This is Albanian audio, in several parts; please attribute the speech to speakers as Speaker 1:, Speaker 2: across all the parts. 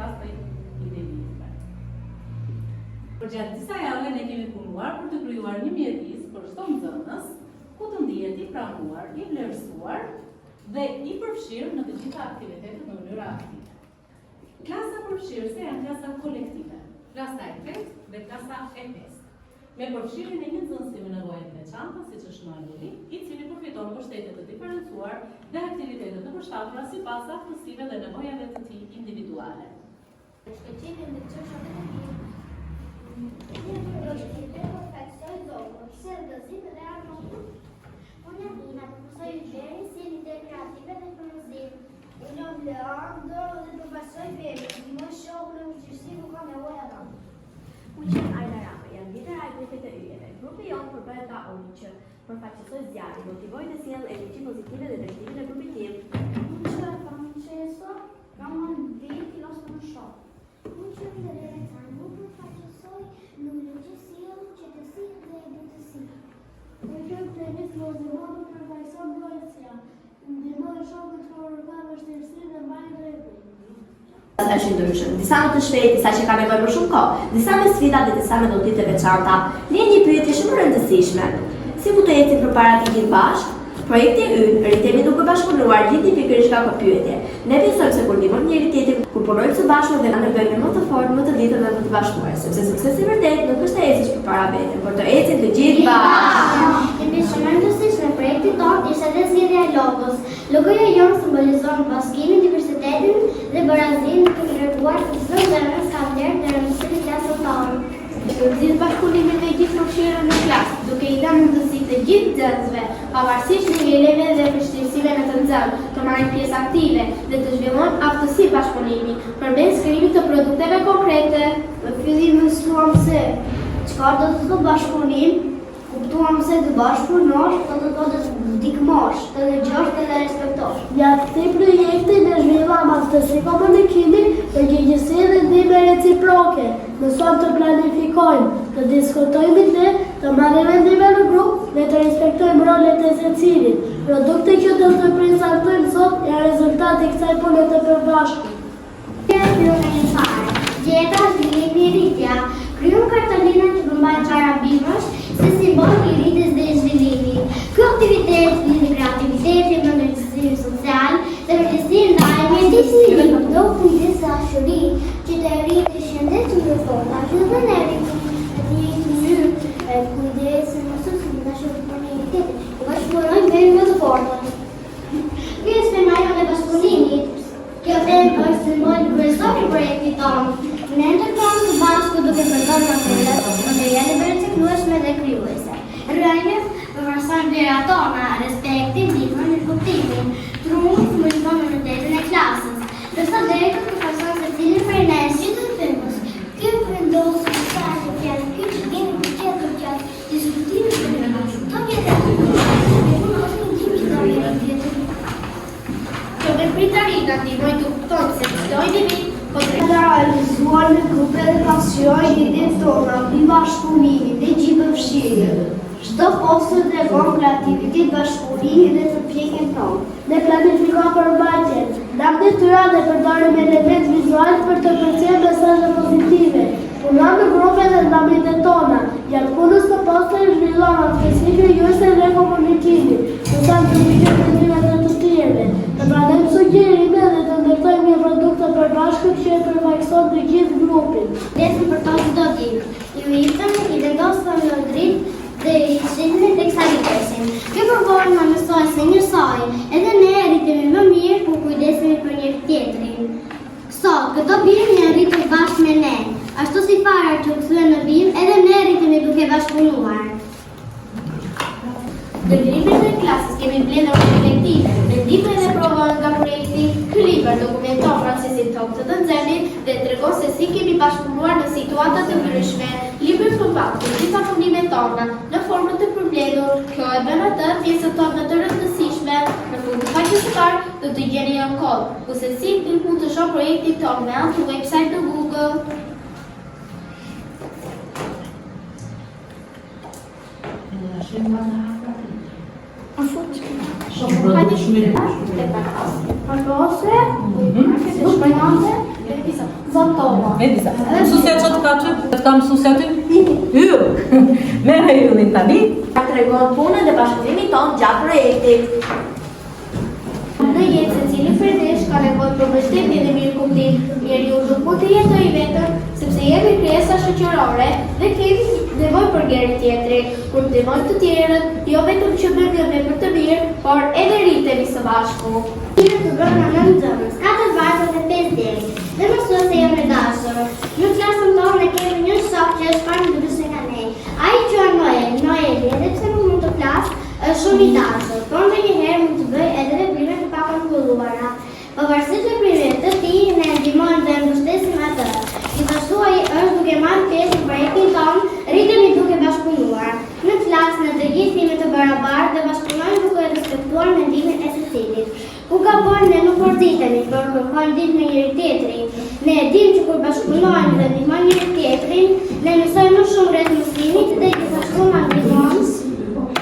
Speaker 1: flas për individëve. Përgjatë disa javëve ne kemi punuar për të krijuar një mjedis për çdo nxënës, ku të ndihet i pranuar, i vlerësuar dhe i përfshirë në të gjitha aktivitetet në mënyrë aktive. Klasa përfshirëse janë klasa kolektive, klasa e 3 dhe klasa e 5. Me përfshirjen e një nxënësi me nevoja të veçanta, siç është Manuli, i cili përfiton mbështetje të diferencuar dhe aktivitete të përshtatura sipas aftësive dhe nevojave të tij individuale.
Speaker 2: Grupi jonë përbëhet nga unë që përfaqësoj zjarri, motivoj dhe sjell energji pozitive dhe drejtimin e grupit tim.
Speaker 3: Unë që Francesco, kam në vit i lasë në shok. Unë që Teresa, nuk përfaqësoj në logjesia, qëtësi dhe edutësi. Unë që Tenis Lozimonu përfaqësoj blojësia, ndihmoj shokët të orga vështirësi dhe mbajnë rregull.
Speaker 2: Është ndryshëm, disa më të shpejtë, disa që ka nevojë për shumë kohë, disa me sfida dhe disa me dotime të veçanta. Një pyetje shumë e rëndësishme. Si mund të ecim përpara të gjithë bashkë? Projekti ynë, rritemi duke bashkëpunuar, gjithë pikërisht ka këtë pyetje. Ne besojmë se kur ndihmojmë njëri tjetrin, kur punojmë së bashku dhe ne bëjmë më të fortë, më të lidhur dhe më të bashkuar, sepse suksesi i vërtet nuk është të ecësh përpara vete, por të ecim të gjithë bashkë.
Speaker 3: Një pjesë shumë e rëndësishme në projektin tonë ishte edhe zgjedhja e logos. Logoja jonë simbolizon bashkimin, diversitetin dhe barazinë të treguar se çdo zemër ka vlerë dhe rëndësi të klasës tonë.
Speaker 2: Përnxit bashkëpunimin dhe gjithë përfshirjen në klasë, duke i dhënë mundësi të gjithë nxënësve, pavarësisht niveleve dhe vështirësive në të nxënë, të marrin pjesë aktive dhe të zhvillojnë aftësi bashkëpunimi, përmes krijimit të produkteve konkrete.
Speaker 3: Në fillim mësuam se çfarë do të thotë bashkëpunim, kuptuam se të bashkëpunosh do të thotë të ndihmosh, të dëgjosh dhe të respektosh.
Speaker 4: Gjatë këtij projekti ne zhvilluam aftësi komunikimi, përgjegjësi dhe ndihmë reciproke. Mësuam të planifikojmë, të diskutojmë dhe të marrim vendime në grup dhe të respektojmë rolet e secilit. Produktet që do të prezantojmë sot janë rezultati i kësaj pune të përbashkët.
Speaker 3: Gjeta zhvillimi i rritja, krijum kartolina që përmbajnë çara bimësh si simbol i rritjes dhe zhvillimit. Ky aktivitet lidh kreativitetin, ndërgjegjësimin social dhe përgjegjësinë ndaj mjedisë. Do kujdes dashuri që të rritë shëndetin e fortë, ashtu dhe në rritje kujdesin mësues në dashurinë. Bashkëpunojmë deri më të fortë. Kjo është tema e bashkëpunimit. Kjo temë është simbol kryesor i projektit tonë. Ne ndërtojmë së bashku duke përdorur materiale të reciklueshme dhe krijuese. Rrënjët përfaqësojnë vlerat tona, respektin, ndihmën dhe kuptimin, trurin që mbështeton mendjen e klasës. Ndërsa drejtat përfaqësojnë secilin prej nesh që të themës. Kjo vendos sa të fjalë kyç vjen të qetë gjatë diskutimit të bashkëpunimit
Speaker 2: Pritarinë ndihmojnë të kuptojnë se çdo individ po të
Speaker 4: realizuar në grupe dhe pasion idetë tona, mbi bashkëpunimin dhe gjithëbashkëputjen. Çdo postë tregon kreativitet, bashkëpunim dhe përpjekjen tonë. Ne planifikojmë përmbajtjen, ndam detyra dhe përdorim elementë vizual për të përcjellë mesazhe pozitive. Punojmë në grupe dhe ndamitet tona. Gjatë punës së postës zhvilluam aftësi krijuese dhe komunikimi. Mësojmë të ndihmojmë dhe të tjerëve. Të pranojmë sugjerime dhe të ndërtojmë një produkt të përbashkët që e përfaqëson të gjithë grupin.
Speaker 3: Lesën për to çdo ditë. Ju jepëm i vendosëm në dritë dhe i shihni tek sa vitesin. Kjo përballë na mësoi se njësoj, edhe ne rritemi më mirë kur kujdesemi për njëri tjetrin. Sot, këto bimë janë rritur bashkë me ne. Ashtu si fara që kthyen në bimë, edhe ne rritemi duke bashkëpunuar.
Speaker 2: Në librin e klasës kemi mbledhur perspektive, mendime dhe provojnë nga projekti. Ky libër dokumenton procesin tonë të nxënit dhe tregon se si kemi bashkëpunuar në situata të ndryshme. Libri përmban të gjitha fundimet tona në formë të përmbledhur. Kjo e bën atë pjesën tonë më të rëndësishme. Në fund të faqes së parë do të gjeni një kod, ku secili mund të shohë projektin tonë me anë të website në Google.
Speaker 4: Parcose, mësuan tona.
Speaker 1: E disa. Mësusja që të ka që? Të mësusja ty? Hyll. Merë hyllin tani.
Speaker 2: Ta tregon punën dhe bashkëpunimi tonë gjatë projektit. Në jetë se cili përdesh ka nevojë për mbështetje dhe mirë kuptim. Njeriu nuk mund të jetojë vetëm, sepse jemi krijesa shoqërore dhe kemi nevojë për njëri tjetrin. Kur ndihmojmë të tjerët, jo vetëm që bëjmë vepra të mirë, por edhe rritemi së bashku.
Speaker 3: Mirë të brona 9 nxënës, 4 vajza dhe 5 djeli. Dhe mësuese jam e dashur. Në klasën tonë ne kemi një shok që është parë ndryshe nga ne. Ai quhet Noeli, edhe pse nuk mund të flas, është shumë i dashur. Por ndonjëherë mund të bëjë edhe veprime të pakontrolluara. Pavarësisht veprimeve të tij, ne e ndihmojmë dhe e mbështesim atë. Gjithashtu ai është duke marrë pjesë në projektin tonë, rritemi duke bashkëpunuar. Në klasë ne të gjithë jemi të barabartë dhe bashkëpunojmë duke respektuar mendimin e secilit. Ku gabojmë ne nuk përzitemi, por kërkojmë ndihmë në njëri tjetrin. Ne e dimë që kur bashkëpunojmë dhe ndihmojmë njëri tjetrin, ne mësojmë më shumë rreth muslimit dhe gjithashtu na ndihmon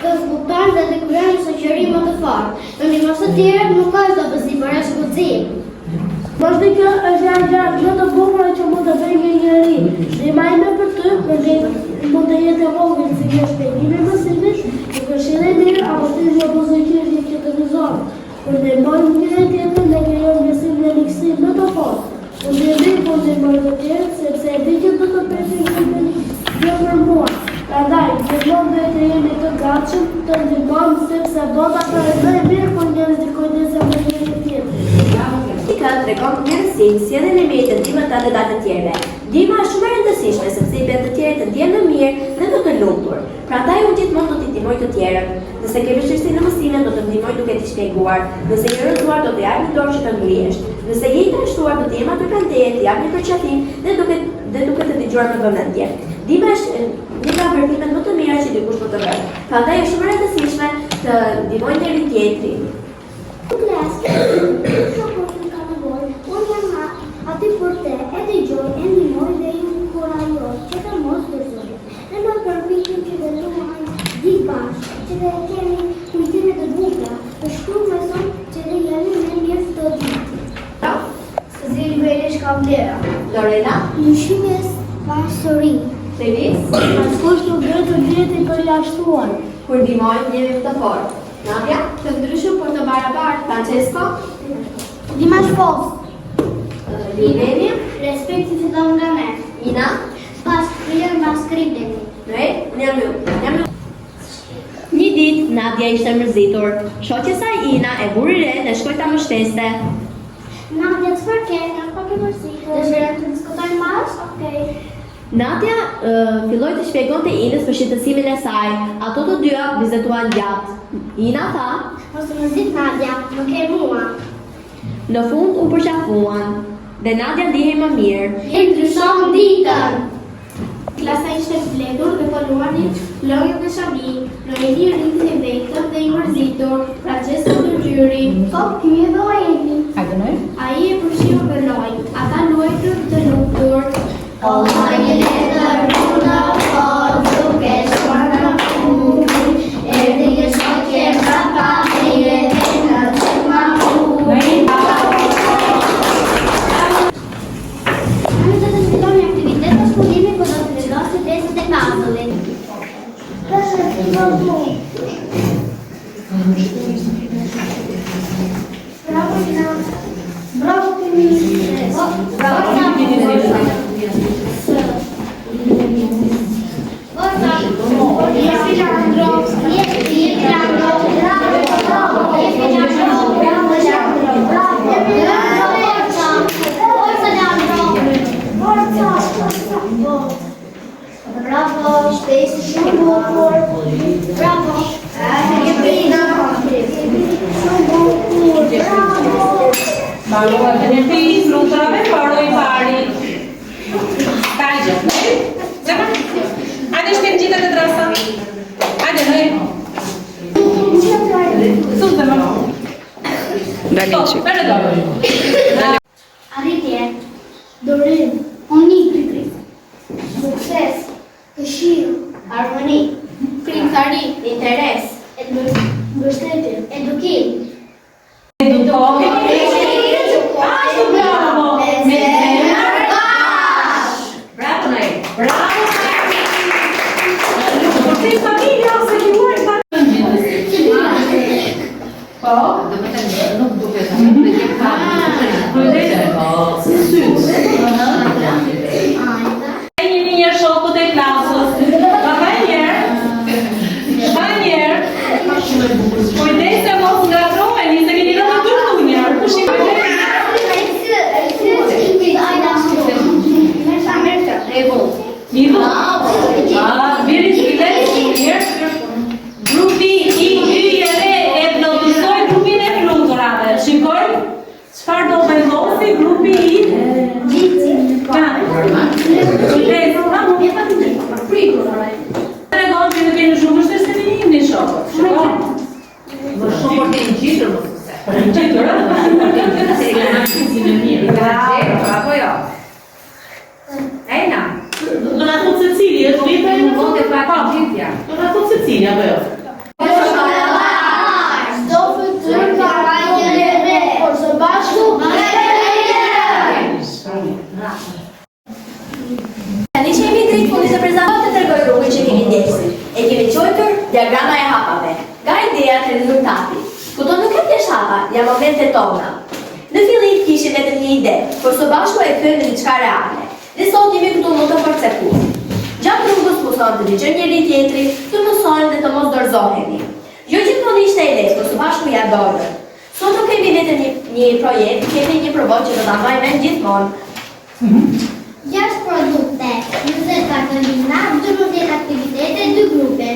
Speaker 3: të zbutojmë dhe të krijojmë një shoqëri më të fortë. Në ndihmës të tjerët nuk është dobësi, por është guxim.
Speaker 4: Bashkë kjo është janë më të bukur që mund të bëjë një njeri. Ndihmojmë për ty, mund të jetë e vogël si një shpjegim i mësimit, një këshillë e mirë apo një pozitiv një qytetëzor. Kur ndihmojmë njëri tjetrin, ne krijojmë besim dhe mikësi më të fortë. Ndihmojmë të tjerët sepse e di që do të presim jo për mua. Prandaj, gjithmonë duhet të jemi të gatshëm të ndihmojmë sepse bota ka më mirë kur njerëzit kujdesen për njëri tjetrin.
Speaker 2: Ka tregon mirësinë si edhe në mjetë të ndihmën dhe datë të tjerëve. Ndihma është shumë e rëndësishme sepse i bën të tjerët të ndjehen më mirë dhe të të lumtur. Prandaj unë gjithmonë do t'i ndihmoj të tjerët. Nëse ke vështirësi në mësime, do të ndihmoj duke t'i shpjeguar. Nëse je rrëzuar, do të jap një dorë që të ngrihesh. Nëse je i dashur, do të jem aty pranë teje, të jap një përqafim dhe duke të dëgjuar me vëmendje. Ndihma është një nga veprimet më të mira që dikush mund të bëjë. Prandaj është shumë e rëndësishme të ndihmojmë njëri tjetrin.
Speaker 3: Aty për te, e dëgjoj, e ndihmoj dhe ju kurajoj, që të mos dëzoj. Ne do përpiqem që të luajmë gjithë bashkë, që të kemi kujtime të bukura, të shkruajmë son që të jemi në mirë të ditë.
Speaker 4: Zili Belish ka vlera.
Speaker 2: Lorena,
Speaker 3: Lëshimjes pastori.
Speaker 2: Felis,
Speaker 4: Askush nuk duhet të blihet i përjashtuar.
Speaker 2: kur ndihmojmë njëri të fortë. Nadia, të ndryshëm por të barabartë. Francesco,
Speaker 3: Dimash Fos.
Speaker 2: Livenia,
Speaker 3: Respekti fillon nga ne.
Speaker 2: Ina,
Speaker 3: Bashkëritemi.
Speaker 2: Njëmë. Një ditë, Nadia ishte mërzitur. Shoqja e saj Ina e buri re dhe shkoi ta mbështeste.
Speaker 3: Nadia, çfarë ke? Nga pak e mërzitur. Dëshirojmë të diskutojmë bashkë? Okej.
Speaker 2: Nadia filloi të shpjegonte Inës për shqetësimin e saj. Ato të dyja bizetuan gjatë. Ina tha,
Speaker 3: Mos të mërzit Nadia, nuk e mua.
Speaker 2: në fund u përqafuan dhe Nadia ndihej më mirë.
Speaker 3: E ndryshon ditën.
Speaker 2: Klasa ishte mbledhur dhe folluanin lojë dhe shami. Noeli rriti i vetëm dhe i mërzitur. Francesco ndërgjyri.
Speaker 3: Ky e Noeli.
Speaker 1: Hajde në
Speaker 2: Ai e përshiu për lojë. Ata luajtën të lumtur.
Speaker 3: O një letër runa, o duke shkuar në fundin, erdhi një shoqe mbrapa me jetën në çma fundin. Në të të zhvillon një aktivitet të shkollimi, po do të vendosi testet e puzzle-it. Bravo, Ina. Bravo, Timi. Bravo. Bravo, shpejt shumë bukur. Bravo. Shumë bukur. Bravo.
Speaker 1: Marua të një pis, lutrave, paro i pari. Kajgjë, në? Gjema? Ajde shtem gjithë të drasa. Ajde, në? Sunt të më. Stop, për e dorë.
Speaker 3: Arritje, dorim, unikri, sukses, këshill, harmoni,
Speaker 2: Krimtari, interes.
Speaker 3: mbështetje, edukim.
Speaker 1: Edukohet. Ashtu bravo. Me zemër. Kristini, apo jo?
Speaker 4: Çdo fytyrë ka rajën e vet, por së bashku
Speaker 5: Tani që jemi drejt fundit të prezantimit të tregoj rrugën që kemi ndjekur. E kemi quajtur diagrama e hapave. Nga ideja të rezultatit. Kudo nuk e thjesht hapa, janë momentet tona. Në fillim kishim vetëm një ide, por së bashku e kthym në diçka reale. Ne sot jemi këtu më të perceptuar. Gjatë rrugës mësojmë të dëgjojmë njëri tjetrin, të mësojmë dhe të mos dorëzohemi. Jo gjithmonë ishte e lehtë, por së bashku ja dorëm. Sot nuk kemi vetëm një projekt, kemi një provojë që do ta mbajmë mend gjithmonë.
Speaker 3: 6 produkte, 20 kartolina, 12 aktivitete, 2 grupe.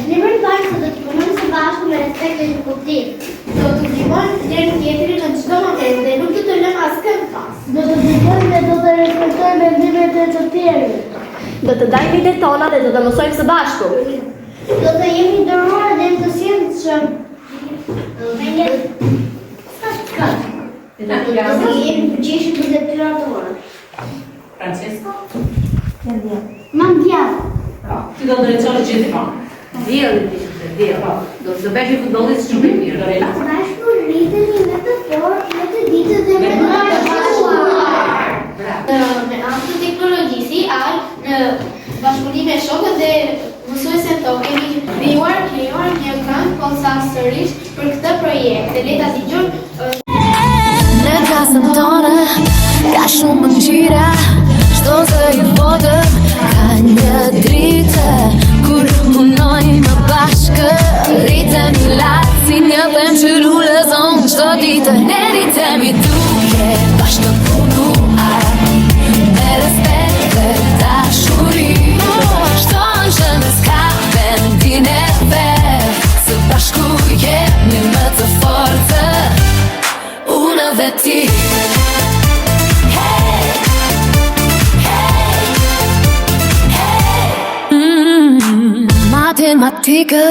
Speaker 3: Ne më parë se do të punojmë së bashku me respekt dhe kuptim. Do të ndihmojmë njëri tjetrin në çdo moment dhe nuk do të lëmë askënd pas.
Speaker 4: do të ndihmojmë dhe do të respektojmë mendimet e të tjerëve.
Speaker 5: Do të dajmë idetë tona dhe do të mësojmë së bashku.
Speaker 3: Do të jemi nderuar dhe të sjellshëm. Do të jemi përgjegjshëm për detyrat tona.
Speaker 1: Francesco?
Speaker 3: Mandiamo.
Speaker 1: Ti do drejtohesh gjithmonë.
Speaker 6: Dio. Do të bëj futbollist shumë i mirë.
Speaker 1: Lorela?
Speaker 3: Bashku rritemi me të fortë, me të ditë dhe me të bashkuar.
Speaker 2: Në anë të teknologjisë, në bashkëpunim me shokët dhe mësuesen tonë kemi krijuar një këngë posaçërisht për këtë projekt. Le ta dëgjojmë.
Speaker 7: Në kasën tonë ka shumë ngjyra, çdo zë i vogël ka një dritë. Kur punojmë bashkë, rritemi lartë si një pemë që lulezon çdo ditë. Ne rritemi duke bashkë punuar, me respekt dhe dashuri. Çdo gjë s'ka vendin e vet, së bashku jemi më të fortë. Unë dhe ti. Matematikë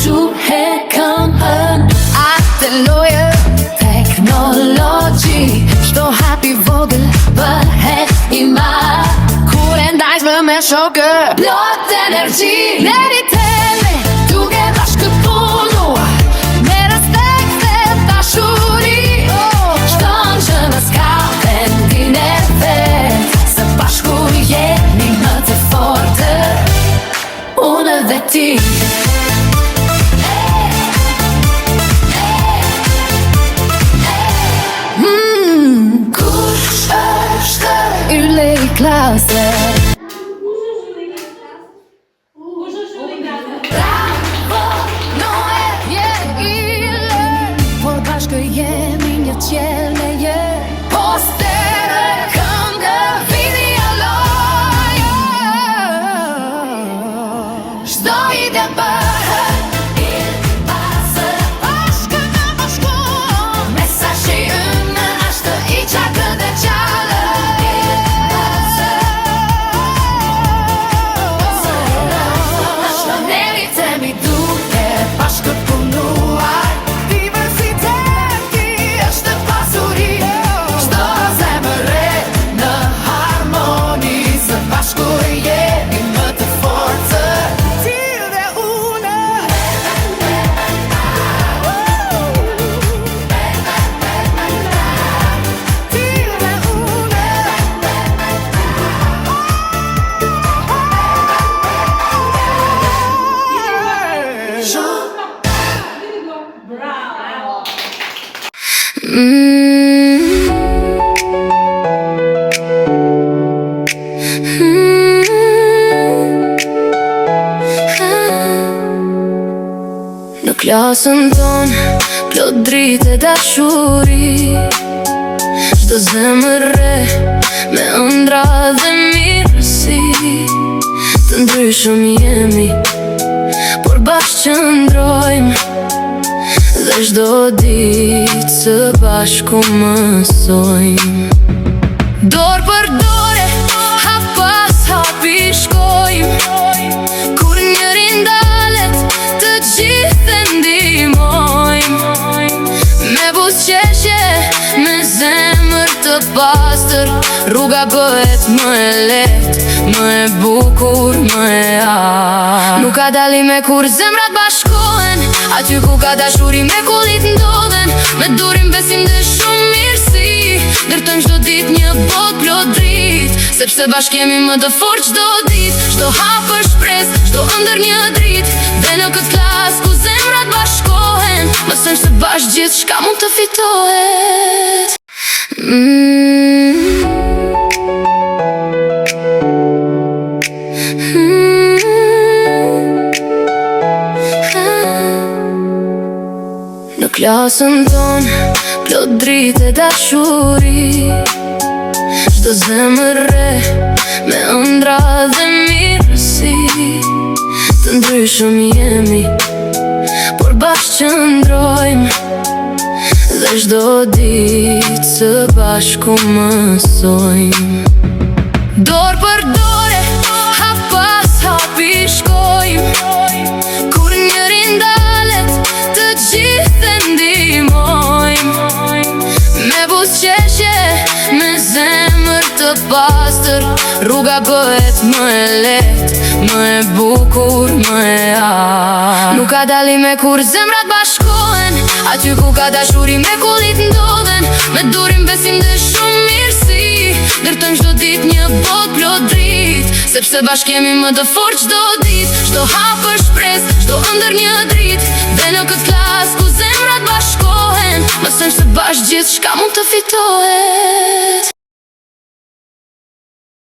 Speaker 7: quhet këmbën, atë lojë teknologji. Çdo hap i vogël bëhet i madh kur e ndajmë me shokë. Plot energji, ne rritemi duke bashkë punuar, me respekt dhe dashuri. Çdo gjë s'ka vendin e vet, së bashku jemi më të fortë. Unë dhe ti. Kush është yle i klasë? Bravo, Noe, je yle, por bashkë jemi një qelë je. Postere, këngë, video lojë. Çdo ide bëhet i pasë, bashkë në bashku. Mesazhi ynë është i qartë dhe gjallë. Ne rritemi duke bashkë punuar, diversiteti është pasuri. Çdo zemër rret në harmoni, së bashku jemi më të fortë. Ti dhe unë. Ti dhe unë.
Speaker 1: Bravo!
Speaker 7: Në klasën tonë plot dritë e dashuri, çdo zemër re me ëndra dhe mirësi. Të ndryshëm jemi, por bashkë qëndrojmë, dhe çdo ditë së bashku mësojmë. Dorë për dore, hap pas hapi shkojmë, kur njëri ndalet të gjithë ndihmojmë. Me buzëqeshje, me zemër të të pastër, rruga bëhet më e lehtë, më e bukur, më e artë. Nuk ka dalime kur zemrat bashkohen, aty ku ka dashuri me kullit ndodhen, me durim besim dhe shumë mirësi, ndërtojmë çdo ditë një botë plot dritë, sepse bashkë jemi më të fortë çdo ditë. Çdo hap është shpresë, çdo ëndër një dritë, dhe në këtë klasë ku zemrat bashkohen, mësojmë se bashkë gjithçka mund të fitohet. Në klasën tonë plot dritë e dashuri, çdo zemër re me ëndra dhe mirësi. Të ndryshëm jemi, por bashkë qëndrojmë, dhe çdo ditë së bashku mësojmë. Dorë për dore, hap pas hapi shkojmë, kur njëri ndalet të gjithë ndihmojmë. Me buzëqeshje, me zemër të pastër, rruga bëhet më e lehtë, më e bukur, më e artë. Nuk ka dalime kur zemrat bashkohen, aty ku ka dashuri me kullit ndodhen, me durim besim dhe shumë mirësi, ndërtojmë çdo ditë një botë plot dritë, sepse bashkë jemi më të fortë çdo ditë. Çdo hap është shpresë, çdo ëndër një dritë, dhe në këtë klasë ku zemrat bashkohen, mësojmë se bashkë gjithçka mund të fitohet.